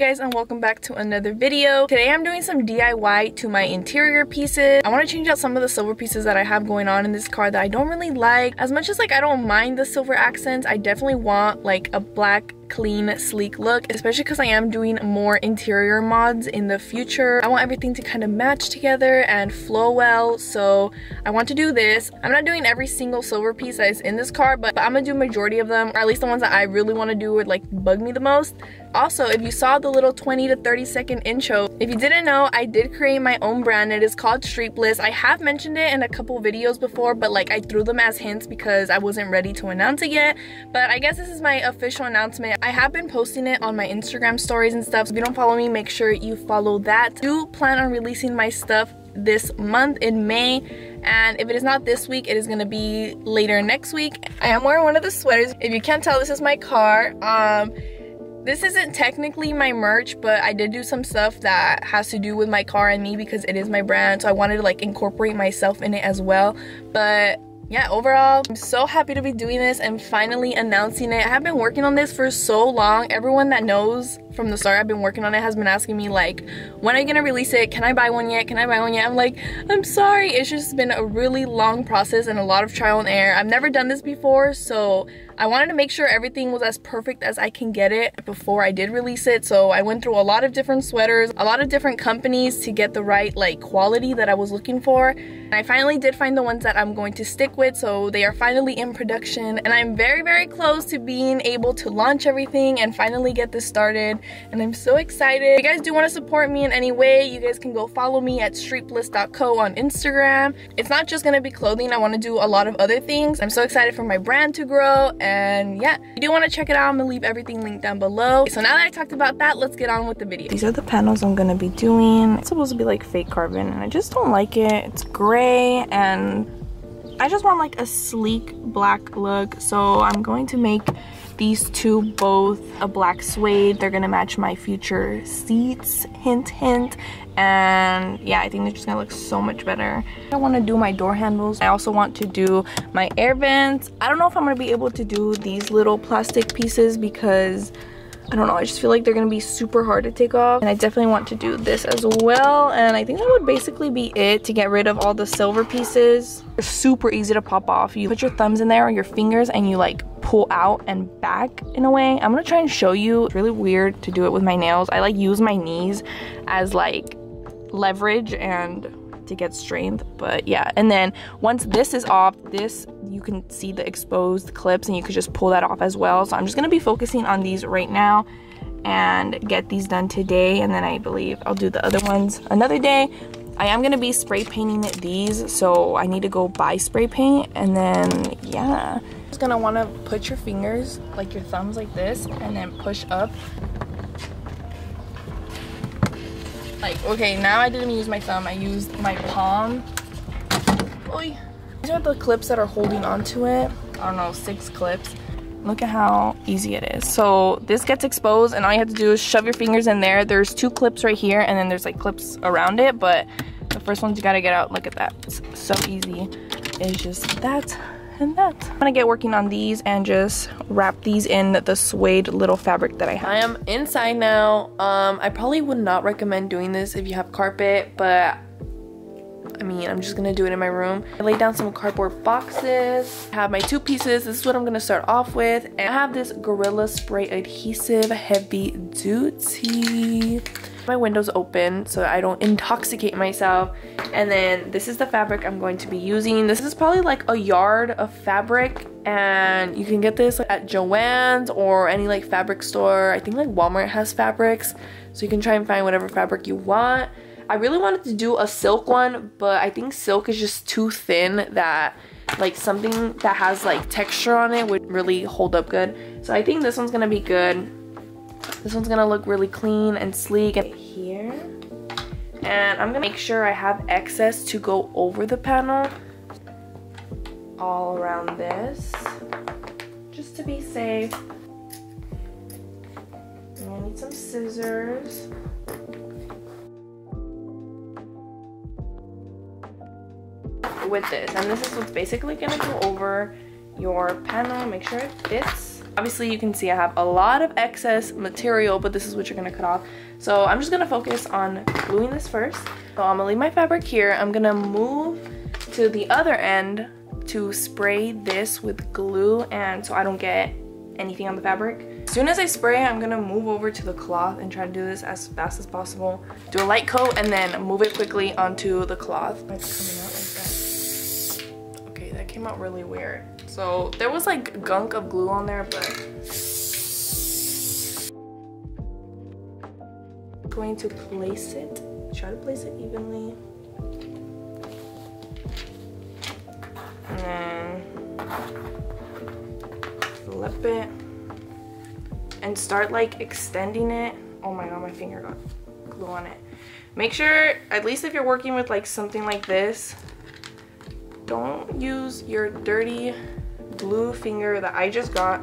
guys, and welcome back to another video. Today I'm doing some DIY to my interior pieces. I want to change out some of the silver pieces that I have going on in this car that I don't really like. As much as I don't mind the silver accents, I definitely want like a black, clean, sleek look, especially because I am doing more interior mods in the future. I want everything to kind of match together and flow well, so I want to do this. I'm not doing every single silver piece that is in this car, but I'm gonna do majority of them, or at least the ones that I really want to do would like bug me the most. Also, if you saw the little 20 to 30 second intro, if you didn't know, I did create my own brand. It is called Street Bliss. I have mentioned it in a couple videos before, but like I threw them as hints because I wasn't ready to announce it yet. But I guess this is my official announcement. I have been posting it on my Instagram stories and stuff, so if you don't follow me, make sure you follow that. I do plan on releasing my stuff this month in May, and if it is not this week, it is going to be later next week. I am wearing one of the sweaters. If you can't tell, this is my car. This isn't technically my merch, but I did do some stuff that has to do with my car and me because it is my brand, so I wanted to like incorporate myself in it as well. But yeah, overall, I'm so happy to be doing this and finally announcing it. I have been working on this for so long. Everyone that knows from the start I've been working on it has been asking me like, when are you gonna release it? Can I buy one yet? Can I buy one yet? I'm like, I'm sorry. It's just been a really long process and a lot of trial and error. I've never done this before, so I wanted to make sure everything was as perfect as I can get it before I did release it. So I went through a lot of different sweaters, a lot of different companies to get the right like quality that I was looking for. And I finally did find the ones that I'm going to stick with, so they are finally in production, and I'm very, very close to being able to launch everything and finally get this started. And I'm so excited. If you guys do want to support me in any way, you guys can go follow me at streetbliss.co on Instagram. It's not just gonna be clothing. I want to do a lot of other things. I'm so excited for my brand to grow, and yeah, if you do want to check it out, I'm gonna leave everything linked down below. So now that I talked about that, let's get on with the video. These are the panels I'm gonna be doing. It's supposed to be like fake carbon, and I just don't like it. It's gray, and I just want like a sleek black look, so I'm going to make these two both a black suede. They're gonna match my future seats, hint hint. And yeah, I think they're just gonna look so much better. I want to do my door handles. I also want to do my air vents. I don't know if I'm gonna be able to do these little plastic pieces because I don't know, I just feel like they're gonna be super hard to take off. And I definitely want to do this as well. And I think that would basically be it to get rid of all the silver pieces. They're super easy to pop off. You put your thumbs in there or your fingers and you like pull out and back in a way. I'm gonna try and show you. It's really weird to do it with my nails. I like use my knees as like leverage and to get strength, but yeah. And then once this is off, this you can see the exposed clips and you could just pull that off as well. So I'm just gonna be focusing on these right now and get these done today, and then I believe I'll do the other ones another day. I am gonna be spray painting these, so I need to go buy spray paint, and then yeah. Just gonna want to put your fingers, like your thumbs like this, and then push up. Like, okay, now I didn't use my thumb, I used my palm. Oy. These are the clips that are holding onto it. I don't know, 6 clips. Look at how easy it is. So this gets exposed, and all you have to do is shove your fingers in there. There's 2 clips right here, and then there's like clips around it, but the first ones you gotta get out. Look at that, it's so easy. It's just that and that. I'm gonna get working on these and just wrap these in the suede little fabric that I have. I am inside now. I probably would not recommend doing this if you have carpet, but I mean, I'm just gonna do it in my room. I laid down some cardboard boxes. I have my 2 pieces. This is what I'm gonna start off with. And I have this Gorilla Spray Adhesive Heavy Duty. My window's open so I don't intoxicate myself. And then this is the fabric I'm going to be using. This is probably like a yard of fabric, and you can get this at Joann's or any like fabric store. I think like Walmart has fabrics, so you can try and find whatever fabric you want. I really wanted to do a silk one, but I think silk is just too thin that like something that has like texture on it would really hold up good. So I think this one's gonna be good. This one's gonna look really clean and sleek right here. And I'm gonna make sure I have excess to go over the panel all around this, just to be safe. I'm gonna need some scissors. With this, and this is what's basically gonna go over your panel. Make sure it fits. Obviously you can see I have a lot of excess material, but this is what you're gonna cut off. So I'm just gonna focus on gluing this first. So I'm gonna leave my fabric here. I'm gonna move to the other end to spray this with glue, and so I don't get anything on the fabric. As soon as I spray, I'm gonna move over to the cloth and try to do this as fast as possible. Do a light coat and then move it quickly onto the cloth. It's coming out like that. Okay, that came out really weird. So there was like gunk of glue on there, but I'm going to place it. Try to place it evenly. And then flip it and start like extending it. Oh my god, my finger got glue on it. Make sure, at least if you're working with like something like this, don't use your dirty glue finger that I just got.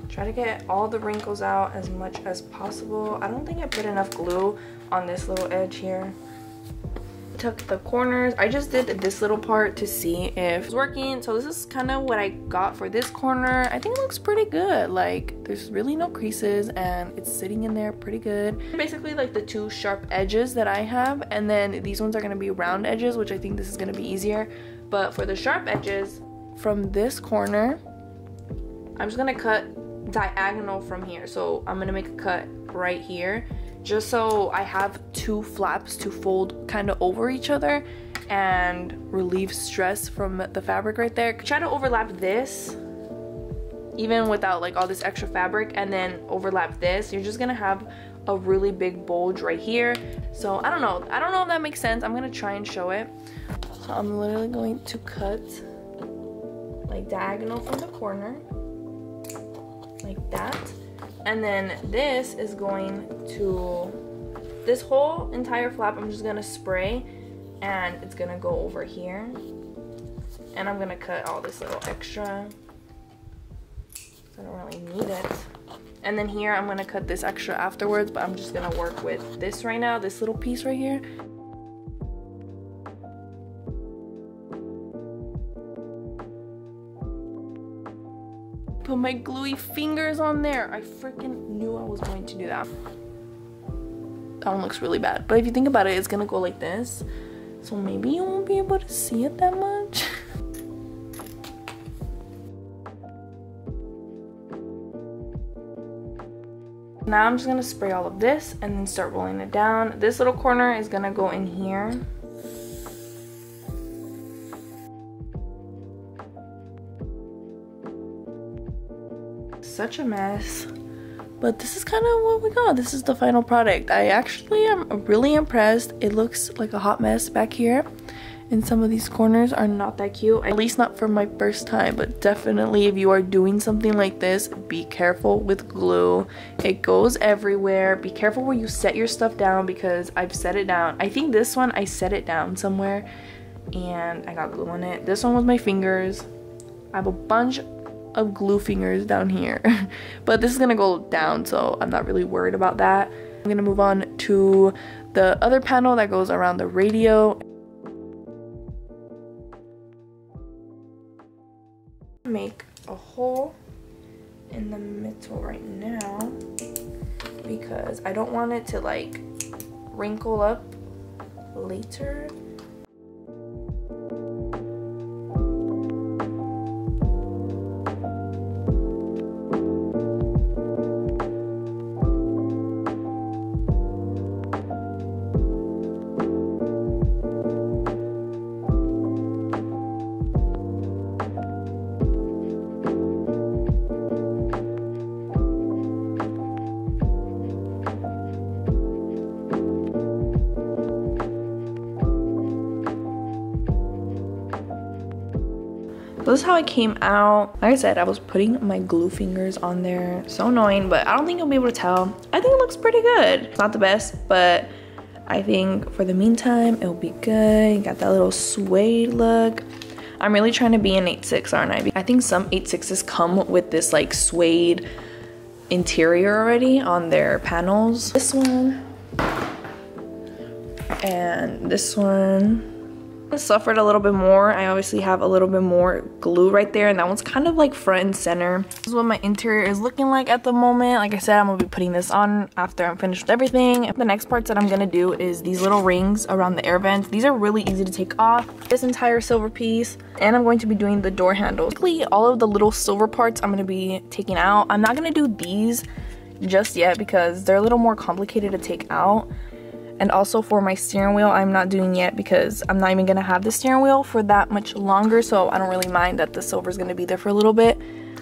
Try to get all the wrinkles out as much as possible. I don't think I put enough glue on this little edge here. Tuck the corners. I just did this little part to see if it's working. So this is kind of what I got for this corner. I think it looks pretty good. Like there's really no creases and it's sitting in there pretty good. Basically like the two sharp edges that I have, and then these ones are going to be round edges, which I think this is going to be easier. But for the sharp edges from this corner, I'm just going to cut diagonal from here. So I'm going to make a cut right here, just so I have two flaps to fold kind of over each other and relieve stress from the fabric right there. Try to overlap this even without like all this extra fabric, and then overlap this. You're just gonna have a really big bulge right here. So I don't know if that makes sense. I'm gonna try and show it. So I'm literally going to cut like diagonal from the corner like that. And then this is going to, this whole entire flap I'm just gonna spray, and it's gonna go over here, and I'm gonna cut all this little extra. I don't really need it. And then here I'm gonna cut this extra afterwards, but I'm just gonna work with this right now, this little piece right here. Put my gluey fingers on there. I freaking knew I was going to do that. That one looks really bad, but if you think about it, it's gonna go like this, so maybe you won't be able to see it that much. Now I'm just gonna spray all of this and then start rolling it down. This little corner is gonna go in here. Such a mess, but this is kind of what we got. This is the final product. I actually am really impressed. It looks like a hot mess back here, and some of these corners are not that cute, at least not for my first time. But definitely if you are doing something like this, be careful with glue. It goes everywhere. Be careful where you set your stuff down, because I've set it down. I think this one I set it down somewhere and I got glue on it. This one was my fingers. I have a bunch of glue fingers down here, but this is gonna go down, so I'm not really worried about that. I'm gonna move on to the other panel that goes around the radio. Make a hole in the middle right now because I don't want it to like wrinkle up later. This is how it came out. Like I said, I was putting my glue fingers on there. So annoying, but I don't think you'll be able to tell. I think it looks pretty good. It's not the best, but I think for the meantime, it'll be good. You got that little suede look. I'm really trying to be an 8/6, aren't I? I think some 8/6s come with this like suede interior already on their panels. This one, And this one suffered a little bit more. I obviously have a little bit more glue right there, and that one's kind of like front and center. This is what my interior is looking like at the moment. Like I said, I'm gonna be putting this on after I'm finished with everything. The next parts that I'm gonna do is these little rings around the air vents. These are really easy to take off. This entire silver piece, and I'm going to be doing the door handles. Basically, all of the little silver parts I'm gonna be taking out. I'm not gonna do these just yet because they're a little more complicated to take out. And also for my steering wheel, I'm not doing yet because I'm not even gonna have the steering wheel for that much longer, so I don't really mind that the silver is gonna be there for a little bit.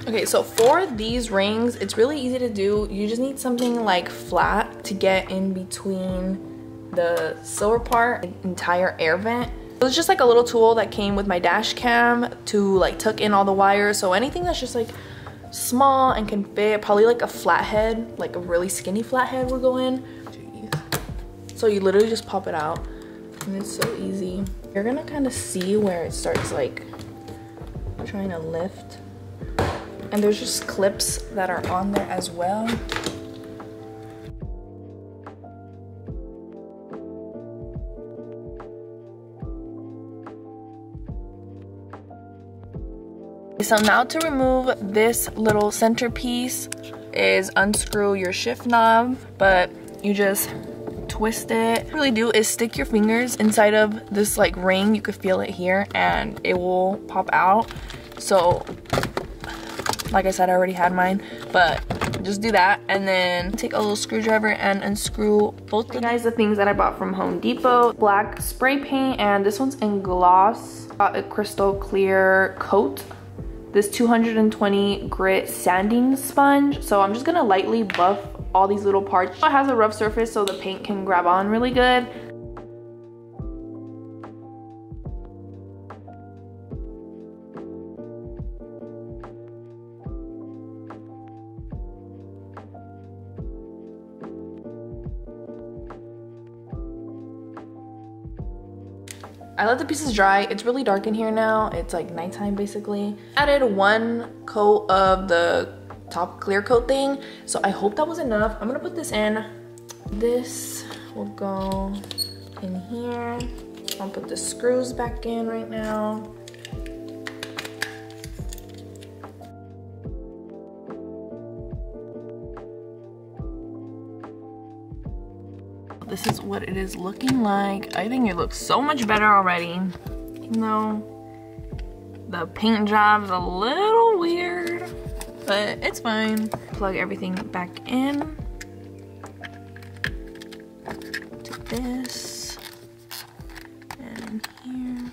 Okay, so for these rings, it's really easy to do. You just need something like flat to get in between the silver part and entire air vent. It was just like a little tool that came with my dash cam to like tuck in all the wires. So anything that's just like small and can fit, probably like a flathead, like a really skinny flathead would go in. So you literally just pop it out and it's so easy. You're gonna kind of see where it starts like trying to lift. And there's just clips that are on there as well. So now to remove this little centerpiece is unscrew your shift knob, but you just twist it. What you really do is stick your fingers inside of this like ring. You could feel it here and it will pop out. So like I said, I already had mine, but just do that and then take a little screwdriver and unscrew both of the things that I bought from Home Depot. Black spray paint, and this one's in gloss. Got a crystal clear coat. This 220 grit sanding sponge. So I'm just gonna lightly buff all these little parts. It has a rough surface so the paint can grab on really good. I let the pieces dry. It's really dark in here now. It's like nighttime basically. Added one coat of the top clear coat thing, so I hope that was enough. I'm gonna put this in. This will go in here. I'll put the screws back in right now. This is what it is looking like. I think it looks so much better already, even though the paint job's a little weird, but it's fine. Plug everything back in to this and here.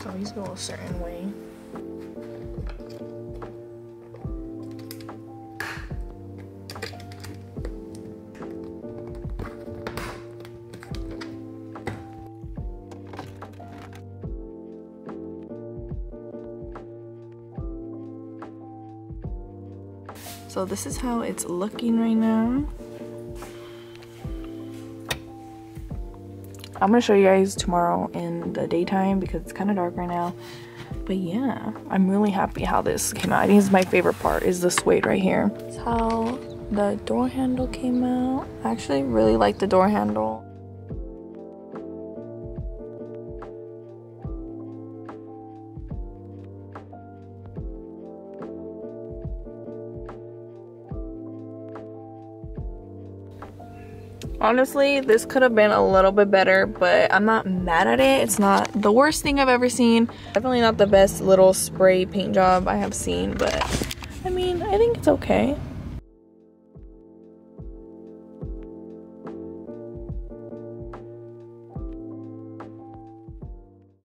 Always go a certain way. So this is how it's looking right now. I'm gonna show you guys tomorrow in the daytime because it's kind of dark right now. But yeah, I'm really happy how this came out. I think this is my favorite part, is the suede right here. That's how the door handle came out. I actually really like the door handle. Honestly, this could have been a little bit better, but I'm not mad at it. It's not the worst thing I've ever seen. Definitely not the best little spray paint job I have seen, but I mean, I think it's okay.